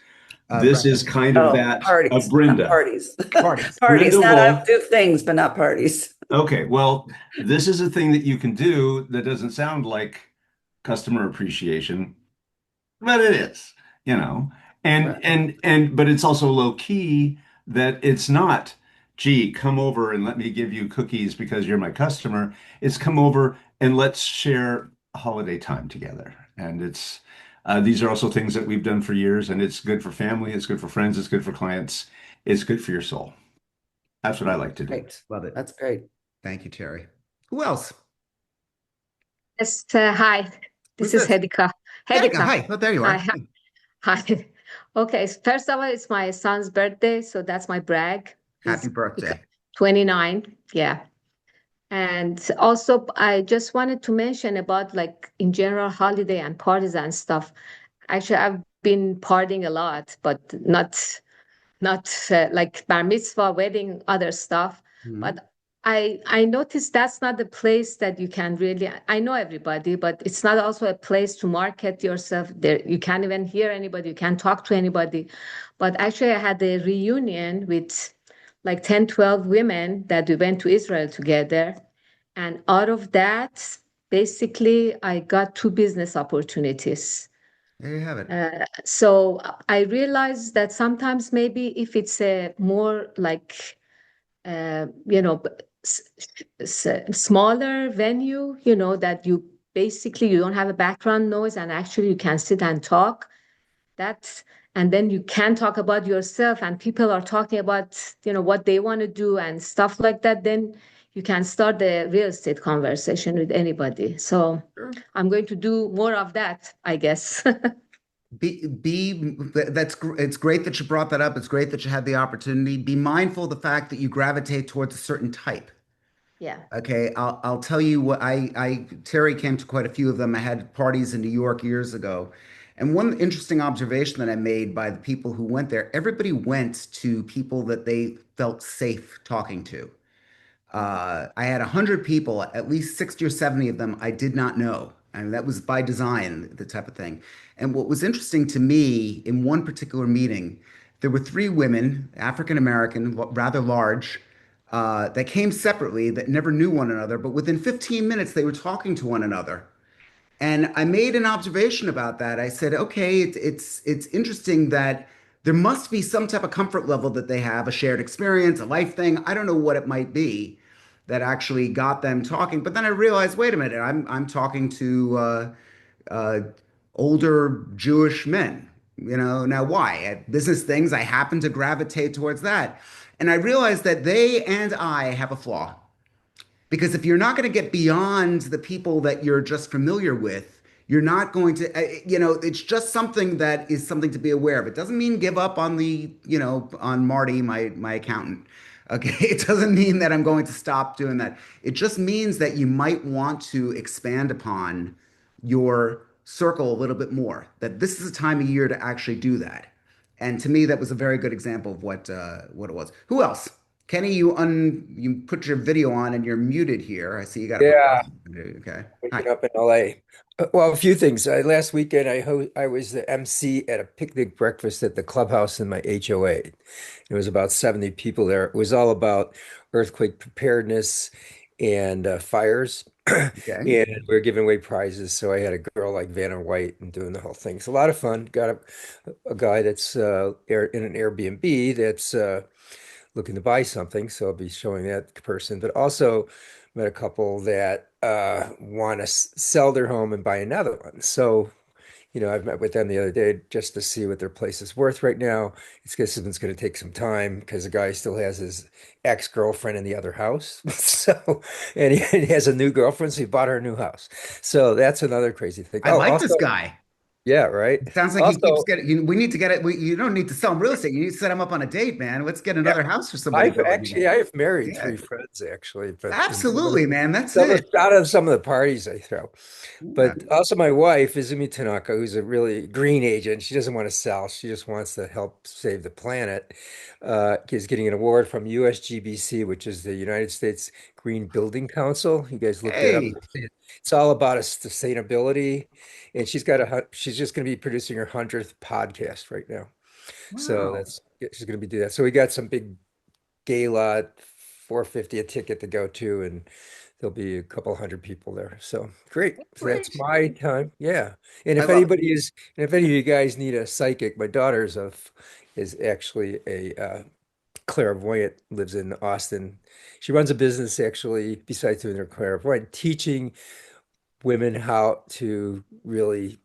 This Brenda, is kind of Oh, that parties, not Brenda. parties. parties. Parties, Brenda not I Wolf. do things, but not parties. Okay, well, this is a thing that you can do that doesn't sound like customer appreciation, but it is, you know. Right. But it's also low key that it's not, gee, come over and let me give you cookies because you're my customer. It's come over and let's share holiday time together. And these are also things that we've done for years, and it's good for family, it's good for friends, it's good for clients, it's good for your soul. That's what I like to do. Great. Love it. That's great. Thank you, Terry. Who else? Yes, hi. Who's This is this? Hedika. Hedika, Hedika. hi. Oh, there you Hi. are. Hi. Okay, first of all, it's my son's birthday, so that's my brag. Happy He's birthday. 29. Yeah. And also, I just wanted to mention about like in general holiday and parties and stuff. Actually, I've been partying a lot, but not like bar mitzvah, wedding, other stuff. Mhm. But I noticed that's not the place that you can really. I know everybody, but it's not also a place to market yourself. There, you can't even hear anybody. You can't talk to anybody. But actually, I had a reunion with like 10, 12 women that we went to Israel together, and out of that, basically, I got two business opportunities. There you have it. So I realized that sometimes maybe if it's a more like you know s- smaller venue, that you basically you don't have a background noise and actually you can sit and talk. That's and then you can talk about yourself and people are talking about what they want to do and stuff like that. Then you can start the real estate conversation with anybody. So Sure. I'm going to do more of that, I guess. It's great that you brought that up. It's great that you had the opportunity. Be mindful of the fact that you gravitate towards a certain type. Yeah. Okay, I'll tell you what Terry came to quite a few of them. I had parties in New York years ago. And one interesting observation that I made by the people who went there, everybody went to people that they felt safe talking to. I had 100 people, at least 60 or 70 of them I did not know. I mean, that was by design, the type of thing. And what was interesting to me in one particular meeting, there were three women, African American, rather large, that came separately that never knew one another, but within 15 minutes they were talking to one another. And I made an observation about that. I said, okay, it's interesting that there must be some type of comfort level that they have, a shared experience, a life thing. I don't know what it might be that actually got them talking. But then I realized, wait a minute, I'm talking to uh, older Jewish men. Now why? At business things, I happen to gravitate towards that. And I realized that they and I have a flaw. Because if you're not going to get beyond the people that you're just familiar with, you're not going to, it's just something that is something to be aware of. It doesn't mean give up on on Marty, my accountant. Okay. It doesn't mean that I'm going to stop doing that. It just means that you might want to expand upon your circle a little bit more, that this is a time of year to actually do that. And to me, that was a very good example of what it was. Who else? Kenny, you put your video on and you're muted here. I see you got a Yeah, profile. Okay. Hi. waking up in LA. Well, a few things. Last weekend, I was the MC at a picnic breakfast at the clubhouse in my HOA. There was about 70 people there. It was all about earthquake preparedness and fires. Okay. And we're giving away prizes. So I had a girl like Vanna White and doing the whole thing. It's a lot of fun. Got a guy that's in an Airbnb that's looking to buy something. So I'll be showing that person, but also met a couple that want to sell their home and buy another one. So I've met with them the other day just to see what their place is worth right now. It's going to take some time because the guy still has his ex-girlfriend in the other house. So, and he has a new girlfriend, so he bought her a new house. So that's another crazy thing. I Oh, like this also, guy. yeah, right. It sounds like he keeps Also, getting, we need to get it. You don't need to sell him real estate. You need to set him up on a date, man. Let's get yeah, another house for somebody going. I have married Yeah, three friends actually, but absolutely, man. That's some it. of out of some of the parties I throw. Yeah. But also my wife, Izumi Tanaka, who's a really green agent. She doesn't want to sell. She just wants to help save the planet. Is getting an award from USGBC, which is the United States Green Building Council. You guys look that up. Hey, It's all about sustainability. And she's just going to be producing her 100th podcast right now. So wow. she's going to be doing that. So we got some big gala, 450 a ticket to go to, and there'll be a couple hundred people there. So great. So that's Great. my time. Yeah. I love it. And if any of you guys need a psychic, my is actually a clairvoyant, lives in Austin. She runs a business actually, besides doing her clairvoyant, teaching women how to really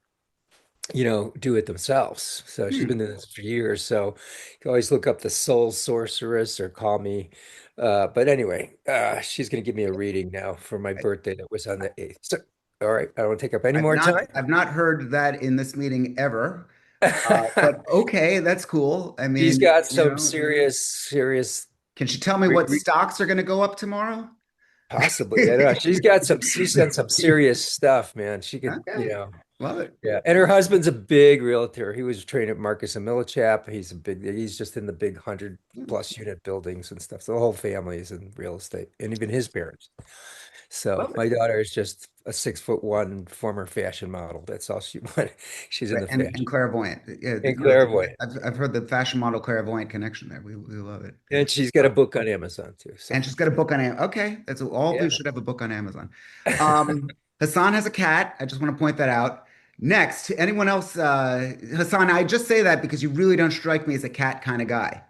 do it themselves. So she's Hmm. been doing this for years. So you can always look up the soul sorceress or call me. But anyway, she's going to give me a reading now for my birthday that was on the 8th. So, all right, I don't want to take up any more time. I've not heard that in this meeting ever. But okay, that's cool. I She's mean, got some serious, can she tell me re what re stocks are going to go up tomorrow? possibly. I don't know. She's done some serious stuff, man. She could, Okay, love it. yeah. And her husband's a big realtor. He was trained at Marcus and Millichap. He's just in the big 100+ unit buildings and stuff. So the whole family is in real estate, and even his parents. So Love it. my daughter is just a 6'1" former fashion model. That's all she wanted. She's in Right. the And fashion clairvoyant. Yeah, and clairvoyant. I've heard the fashion model clairvoyant connection there. We love it. And she's got a book on Amazon too. So And she's got a book on Amazon. Okay, that's all of you yeah. should have a book on Amazon. Hassan has a cat. I just want to point that out. Next, anyone else? Hassan, I just say that because you really don't strike me as a cat kind of guy.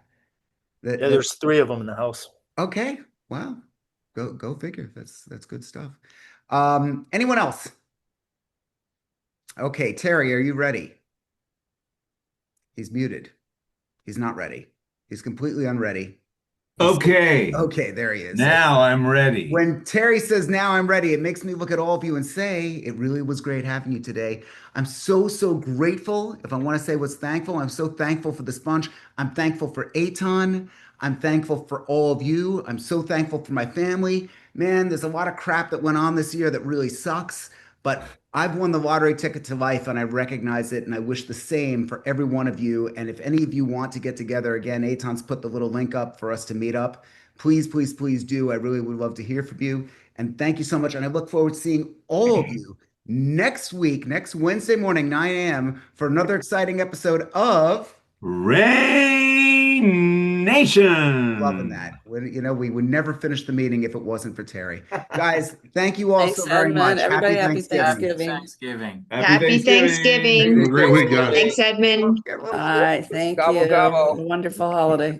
Yeah, there's three of them in the house. Okay. Wow. Go figure. That's good stuff. Anyone else? Okay, Terry, are you ready? He's muted. He's not ready. He's completely unready. Okay. Okay, there he is. Now I'm ready. When Terry says, "Now I'm ready," it makes me look at all of you and say, "It really was great having you today." I'm so grateful. If I want to say what's thankful, I'm so thankful for this bunch. I'm thankful for Aton. I'm thankful for all of you. I'm so thankful for my family. Man, there's a lot of crap that went on this year that really sucks, but I've won the lottery ticket to life and I recognize it. And I wish the same for every one of you. And if any of you want to get together again, Aton's put the little link up for us to meet up. Please do. I really would love to hear from you. And thank you so much. And I look forward to seeing all of you next week, next Wednesday morning, 9 a.m. for another exciting episode of Loving REIGNation. That. We would never finish the meeting if it wasn't for Terry. Guys, thank you all Thanks, so very Edmund. much. Everybody, happy Thanksgiving. Thanksgiving. Happy Thanksgiving. Have a great week, guys. Thanks, Edmund. Get a All little right, thank Gobble you. gobble. Wonderful holiday.